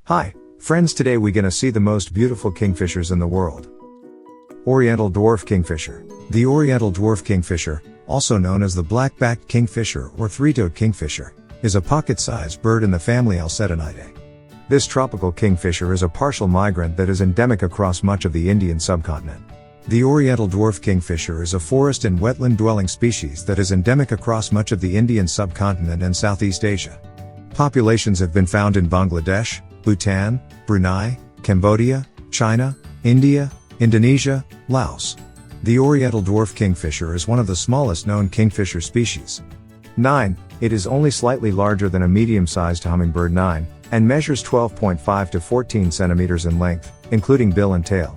Hi, friends, today we're gonna see the most beautiful kingfishers in the world. Oriental dwarf kingfisher. The oriental dwarf kingfisher, also known as the black-backed kingfisher or three-toed kingfisher, is a pocket-sized bird in the family Alcetonidae. This tropical kingfisher is a partial migrant that is endemic across much of the Indian subcontinent. The oriental dwarf kingfisher is a forest and wetland-dwelling species that is endemic across much of the Indian subcontinent and Southeast Asia. Populations have been found in Bangladesh, Bhutan, Brunei, Cambodia, China, India, Indonesia, Laos. The oriental dwarf kingfisher is one of the smallest known kingfisher species. 9. It is only slightly larger than a medium-sized hummingbird 9, and measures 12.5 to 14 centimeters in length, including bill and tail.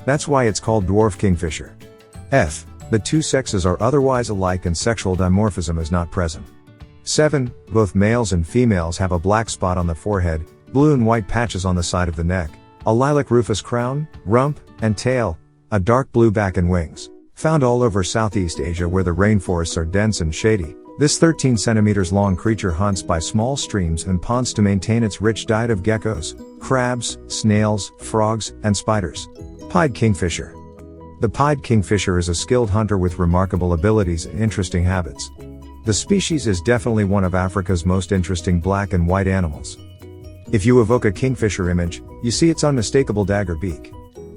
That's why it's called dwarf kingfisher. F. The two sexes are otherwise alike and sexual dimorphism is not present. 7. Both males and females have a black spot on the forehead, blue and white patches on the side of the neck, a lilac rufous crown, rump, and tail, a dark blue back and wings. Found all over Southeast Asia where the rainforests are dense and shady, this 13 centimeters long creature hunts by small streams and ponds to maintain its rich diet of geckos, crabs, snails, frogs, and spiders. Pied kingfisher. The pied kingfisher is a skilled hunter with remarkable abilities and interesting habits. The species is definitely one of Africa's most interesting black and white animals. If you evoke a kingfisher image, you see its unmistakable dagger beak.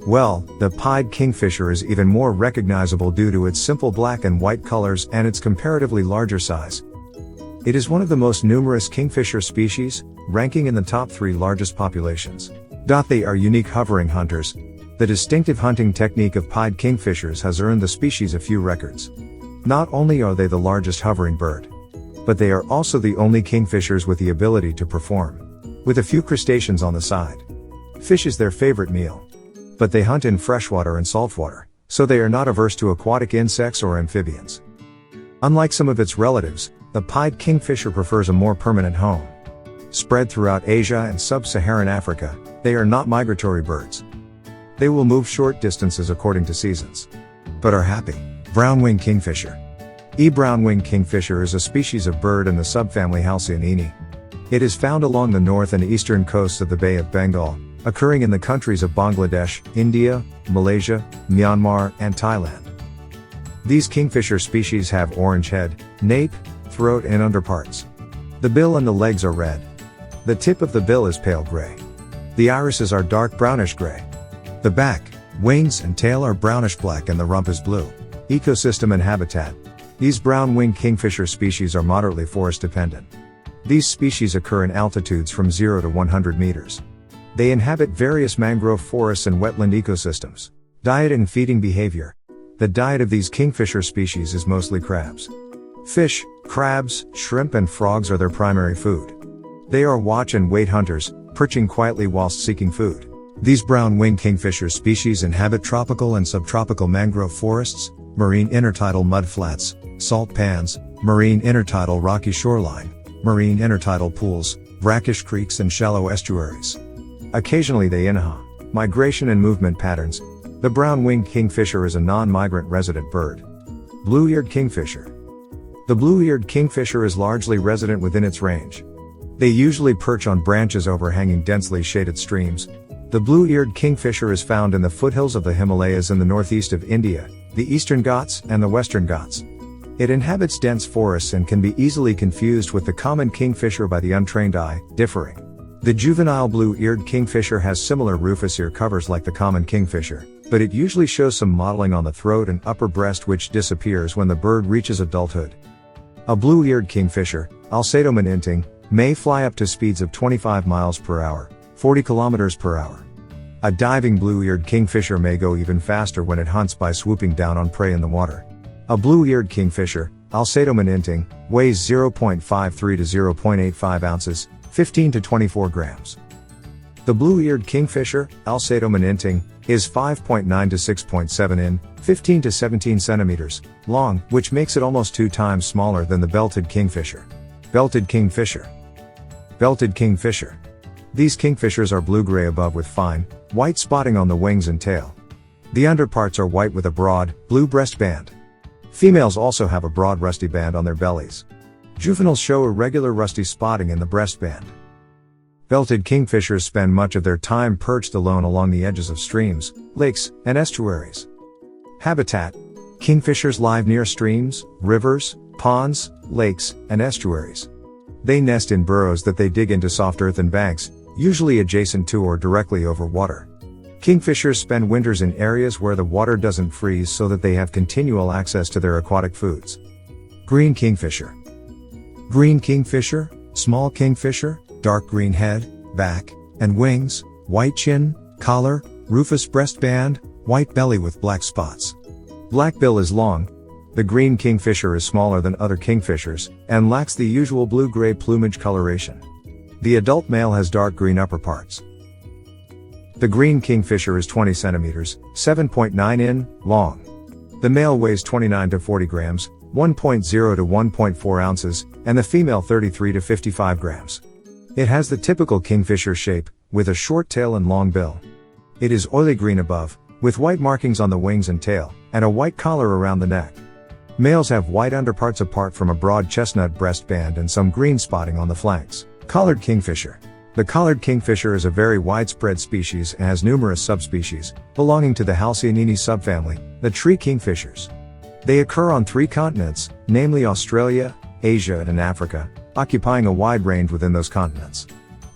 Well, the pied kingfisher is even more recognizable due to its simple black and white colors and its comparatively larger size. It is one of the most numerous kingfisher species, ranking in the top 3 largest populations. They are unique hovering hunters. The distinctive hunting technique of pied kingfishers has earned the species a few records. Not only are they the largest hovering bird, but they are also the only kingfishers with the ability to perform with a few crustaceans on the side. Fish is their favorite meal. But they hunt in freshwater and saltwater, so they are not averse to aquatic insects or amphibians. Unlike some of its relatives, the pied kingfisher prefers a more permanent home. Spread throughout Asia and sub-Saharan Africa, they are not migratory birds. They will move short distances according to seasons, but are happy. Brown-winged kingfisher. Brown-winged kingfisher is a species of bird in the subfamily Halcyoninae. It is found along the north and eastern coasts of the Bay of Bengal, occurring in the countries of Bangladesh, India, Malaysia, Myanmar, and Thailand. These kingfisher species have orange head, nape, throat and underparts. The bill and the legs are red. The tip of the bill is pale gray. The irises are dark brownish gray. The back, wings and tail are brownish black and the rump is blue. Ecosystem and habitat. These brown-winged kingfisher species are moderately forest dependent. These species occur in altitudes from 0 to 100 meters. They inhabit various mangrove forests and wetland ecosystems. Diet and feeding behavior. The diet of these kingfisher species is mostly crabs. Fish, crabs, shrimp and frogs are their primary food. They are watch and wait hunters, perching quietly whilst seeking food. These brown-winged kingfisher species inhabit tropical and subtropical mangrove forests, marine intertidal mudflats, salt pans, marine intertidal rocky shoreline, marine intertidal pools, brackish creeks and shallow estuaries. Occasionally they inhabit migration and movement patterns. The brown-winged kingfisher is a non-migrant resident bird. Blue-eared kingfisher. The blue-eared kingfisher is largely resident within its range. They usually perch on branches overhanging densely shaded streams. The blue-eared kingfisher is found in the foothills of the Himalayas in the northeast of India, the eastern Ghats and the western Ghats. It inhabits dense forests and can be easily confused with the common kingfisher by the untrained eye, differing. The juvenile blue-eared kingfisher has similar rufous ear covers like the common kingfisher, but it usually shows some mottling on the throat and upper breast which disappears when the bird reaches adulthood. A blue-eared kingfisher, Alcedomen inting, may fly up to speeds of 25 miles per hour, 40 kilometers per hour. A diving blue-eared kingfisher may go even faster when it hunts by swooping down on prey in the water. A blue-eared kingfisher, Alcedomen inting, weighs 0.53 to 0.85 ounces, 15 to 24 grams. The blue-eared kingfisher, Alcedomen inting, is 5.9 to 6.7 in, 15 to 17 centimeters, long, which makes it almost 2 times smaller than the belted kingfisher. Belted kingfisher. Belted kingfisher. These kingfishers are blue-gray above with fine, white spotting on the wings and tail. The underparts are white with a broad, blue breast band. Females also have a broad rusty band on their bellies. Juveniles show irregular rusty spotting in the breastband. Belted kingfishers spend much of their time perched alone along the edges of streams, lakes, and estuaries. Habitat: kingfishers live near streams, rivers, ponds, lakes, and estuaries. They nest in burrows that they dig into soft earthen banks, usually adjacent to or directly over water. Kingfishers spend winters in areas where the water doesn't freeze so that they have continual access to their aquatic foods. Green kingfisher. Green kingfisher, small kingfisher, dark green head, back, and wings, white chin, collar, rufous breastband, white belly with black spots. Black bill is long. The green kingfisher is smaller than other kingfishers, and lacks the usual blue-gray plumage coloration. The adult male has dark green upperparts. The green kingfisher is 20 centimeters, 7.9 in, long. The male weighs 29 to 40 grams, 1.0 to 1.4 ounces, and the female 33 to 55 grams. It has the typical kingfisher shape, with a short tail and long bill. It is oily green above, with white markings on the wings and tail, and a white collar around the neck. Males have white underparts apart from a broad chestnut breastband and some green spotting on the flanks. Collared kingfisher. The collared kingfisher is a very widespread species and has numerous subspecies, belonging to the Halcyon subfamily, the tree kingfishers. They occur on 3 continents, namely Australia, Asia, and Africa, occupying a wide range within those continents.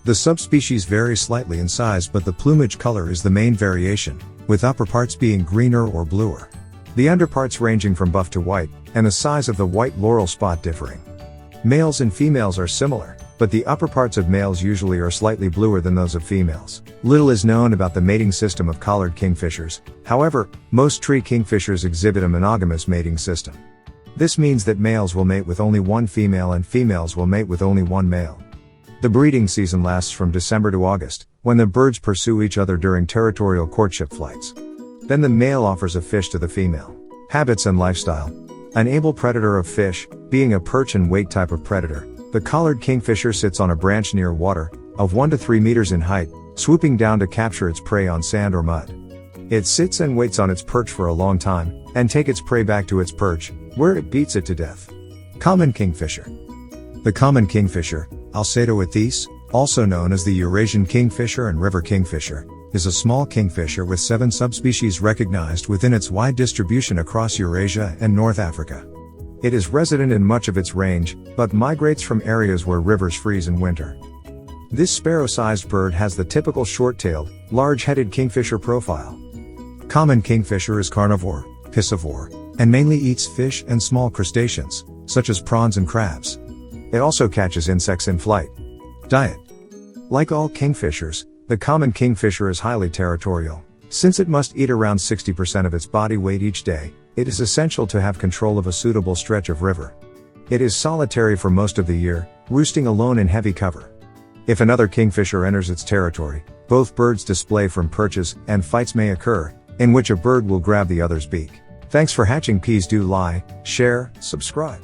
The subspecies vary slightly in size, but the plumage color is the main variation, with upperparts being greener or bluer. The underparts ranging from buff to white, and the size of the white laurel spot differing. Males and females are similar, but the upperparts of males usually are slightly bluer than those of females. Little is known about the mating system of collared kingfishers. However, most tree kingfishers exhibit a monogamous mating system. This means that males will mate with only one female and females will mate with only one male. The breeding season lasts from December to August, when the birds pursue each other during territorial courtship flights. Then the male offers a fish to the female. Habits and lifestyle. An able predator of fish, being a perch and weight type of predator, the collared kingfisher sits on a branch near water, of 1 to 3 meters in height, swooping down to capture its prey on sand or mud. It sits and waits on its perch for a long time, and take its prey back to its perch, where it beats it to death. Common kingfisher. The common kingfisher, Alcedoethys, also known as the Eurasian kingfisher and river kingfisher, is a small kingfisher with 7 subspecies recognized within its wide distribution across Eurasia and North Africa. It is resident in much of its range, but migrates from areas where rivers freeze in winter. This sparrow-sized bird has the typical short-tailed, large-headed kingfisher profile. Common kingfisher is carnivore, piscivore, and mainly eats fish and small crustaceans, such as prawns and crabs. It also catches insects in flight. Diet. Like all kingfishers, the common kingfisher is highly territorial. Since it must eat around 60% of its body weight each day, it is essential to have control of a suitable stretch of river. It is solitary for most of the year, roosting alone in heavy cover. If another kingfisher enters its territory, both birds display from perches, and fights may occur, in which a bird will grab the other's beak. Thanks for hatching. Please do like, share, subscribe.